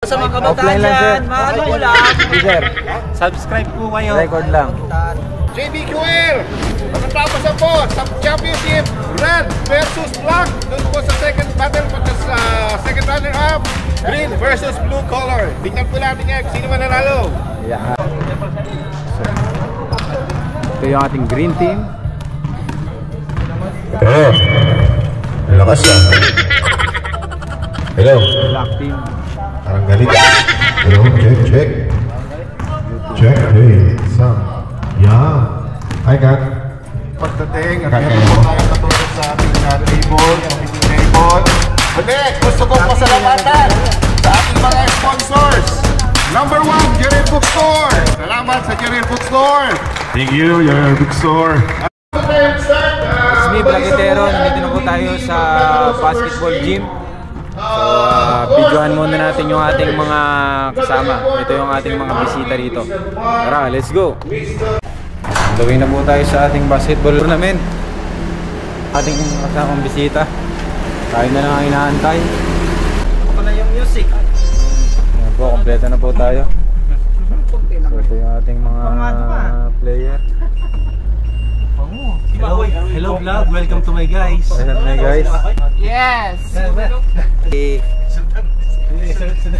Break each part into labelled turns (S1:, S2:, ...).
S1: sa mga kabataan dyan, mahal ko lang.
S2: Sir,
S1: Subscribe po kayo.
S2: record lang.
S3: JBQL! Pagkatapos na po sa championship, red versus black. Doon po sa second battle po sa second runner-up, green versus blue color. Tingnan po natin yan, sino man nanalo.
S2: Yeah. Ito yung ating green team.
S4: Oh, lakas yan. Hello.
S2: Black team.
S4: Parang galit. Hello, check. Check, hey, Sam. Yeah. Hi, Kat.
S3: Pagdating, at meron po tayo katulad sa ating table, yung meeting table. Muli, gusto kong pasalamatan sa ating mga sponsors. Number 1, Jerry Bookstore. Salamat sa Jerry Bookstore.
S4: Thank you, your bookstore.
S2: It's me, Blagitero. Nandito na po tayo sa basketball gym. So, videohan muna natin yung ating mga kasama. Ito yung ating mga bisita rito. Tara, let's go! Gawin na po tayo sa ating basketball tournament. Ating kasamang bisita. Tayo na lang ang inaantay.
S1: Ako na yung music.
S2: Ayan po, kompleto na po tayo. So, ito yung ating mga player.
S1: Hello vlog, welcome to my guys.
S2: Ayan na guys.
S1: Yes!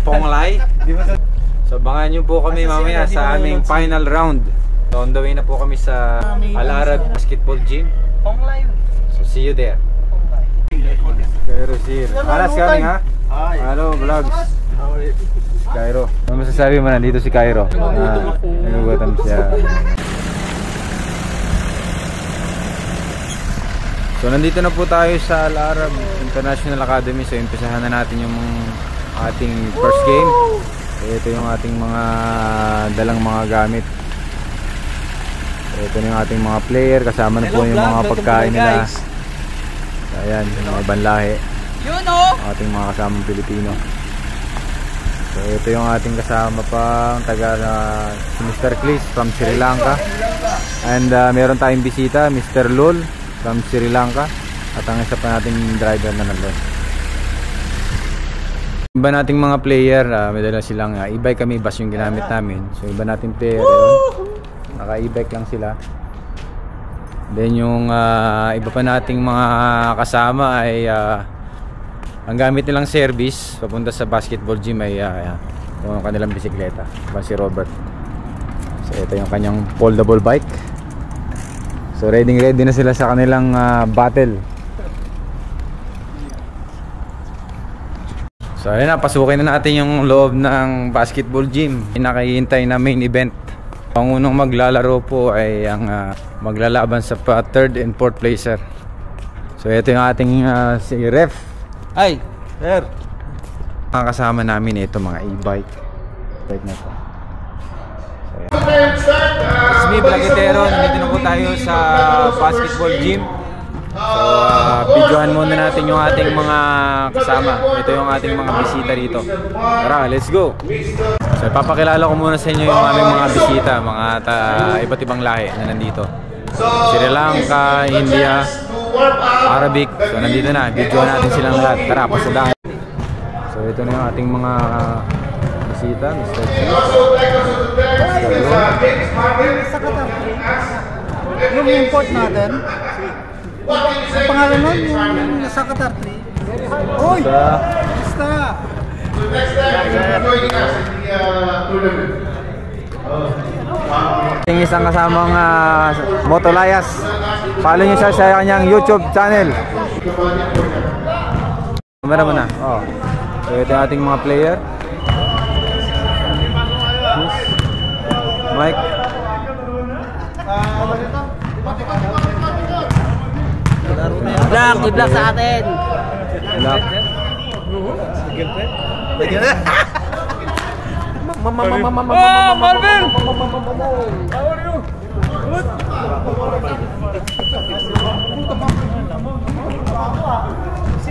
S2: Ponglay. So abangan nyo po kami mamaya sa aming final round. So on the way na po kami sa Al Arab Basketball Gym. So see you there. Cairo Sir. Alas coming ha? Hello vlogs. Cairo. Ano masasabi mo, nandito si Cairo? Nagugutom siya. So nandito na po tayo sa Al Arab International Academy. So umpisahan na natin yung ating first game. So, ito yung ating mga dalang mga gamit. So, ito na yung ating mga player. Kasama na po yung mga pagkain nila. So, ayan, yung mga ibang lahi. Ating mga kasamang Pilipino. So ito yung ating kasama pang taga si Mr. Clis from Sri Lanka. And meron tayong bisita, Mr. Lol from Sri Lanka. At ang isa pa nating driver na nandun. Iba nating mga player, may dala silang e-bike kami, bus yung ginamit namin. So iba nating player, naka e-bike lang sila. Then yung iba pa nating mga kasama ay ang gamit nilang service papunta sa basketball gym ay yung kanilang bisikleta. Diba si Robert? So ito yung kanyang foldable bike. So ready na sila sa kanilang battle. So ayun na, pasukin na natin yung loob ng basketball gym. Nakahihintay na main event. Ang unang maglalaro po ay ang maglalaban sa 3rd and 4th placer. So ito yung ating si Ref. Ay, sir. Ang kasama namin ito mga e-bike. Bike na to. It's me, Blagitero. Nandito na po tayo sa basketball gym. So, videohan muna natin yung ating mga kasama. Ito yung ating mga bisita rito. Tara, let's go! So, papakilala ko muna sa inyo yung aming mga bisita, mga iba't ibang lahi na nandito. Sri Lanka, India, Arabic. So, nandito na. Videohan natin silang lahat. Tara, pasadahan. So, ito na yung ating mga bisita, Mr. Chief.
S5: Sa Qatar. Yung import natin. Ang pangalan nun, yung nasa Qatar 3. Uy! Basta!
S2: Yung isang kasamang Motolayas. Follow nyo siya sa kanyang YouTube channel. Kamera mo na. Oh. So ito yung ating mga player. Mike.
S1: Good luck sa atin.
S2: Good luck.
S1: Oh, Marvin! How are you? Good.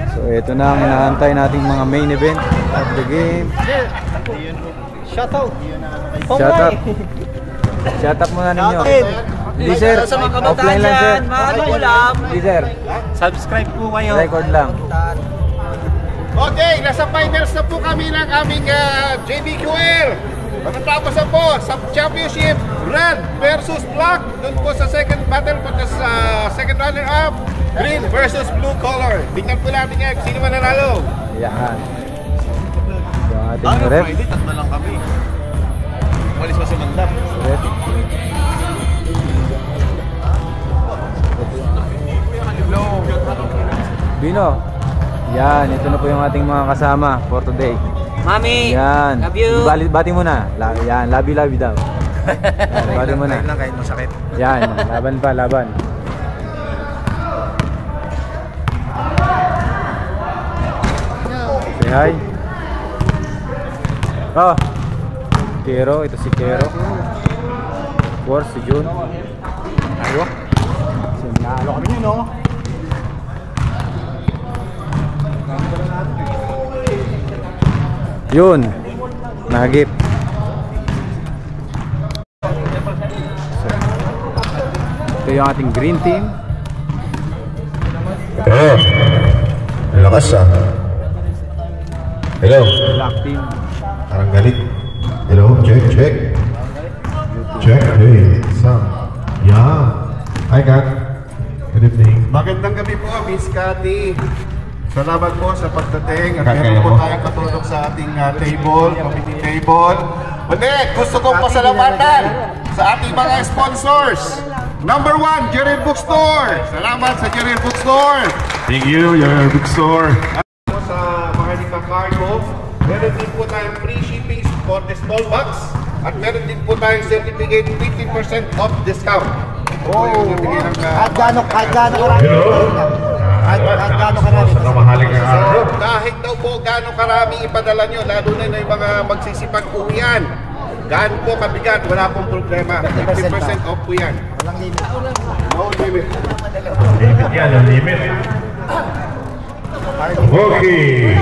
S2: So ito na ang inaantay nating mga main event of the game.
S5: Shout out!
S2: Shut up. Shut up muna ninyo. Hindi sir,
S1: Sa mga kabataan
S2: offline lang sir.
S1: dyan, mahal ko lang.
S2: Hindi sir,
S1: Subscribe po kayo.
S2: record lang.
S3: Okay, nasa finals na po kami ng aming JBQL. Matatapos na po sa championship, red versus black. Doon po sa second battle po sa second runner-up, green versus blue color. Tingnan po natin yan, sino man nanalo.
S2: Yan. Yung ating rep.
S3: Friday, tatlo lang kami. Walis pa si Mandap.
S2: Rep. Bino. Yan, ito na po yung ating mga kasama for today.
S1: Mami,
S2: Yan.
S1: love you.
S2: Bati muna. Yan, labi daw. Yan, bati muna.
S5: Kahit masakit.
S2: Yan, laban pa, laban. Say hi. Oh. Kero, ito si Kero. Of course, si Jun. Ayo.
S5: Sinalo kami yun, no?
S2: Yun. Nahagip. Ito yung ating green team.
S4: Oh, lakas ah. Hello.
S2: Black team.
S4: Parang galit. Hello, check. Check, hey, Sam. Yeah. Hi, Kat. Good evening.
S3: Magandang gabi po, Miss Cathy. Salamat po sa pagdating at meron po tayong katulong sa ating table, committee table. Muli, gusto kong pasalamatan sa ating mga sponsors. Number 1, Jerry Bookstore. Salamat sa Jerry Bookstore.
S4: Thank you, your bookstore.
S3: Sa Maharlika Cargo, meron din po tayong free shipping for the small box at meron din po tayong certificate 50% off discount.
S5: Kahit gaano karami. Kahit gaano karami.
S4: Sa kamahaling ng araw.
S3: Kahit daw po gaano karami ipadala nyo, lalo na yung mga magsisipag-uwian. Gaano po kabigat, wala pong problema. 50% off po yan.
S5: Walang limit.
S3: No limit.
S4: Limit yan, ang limit. Okay.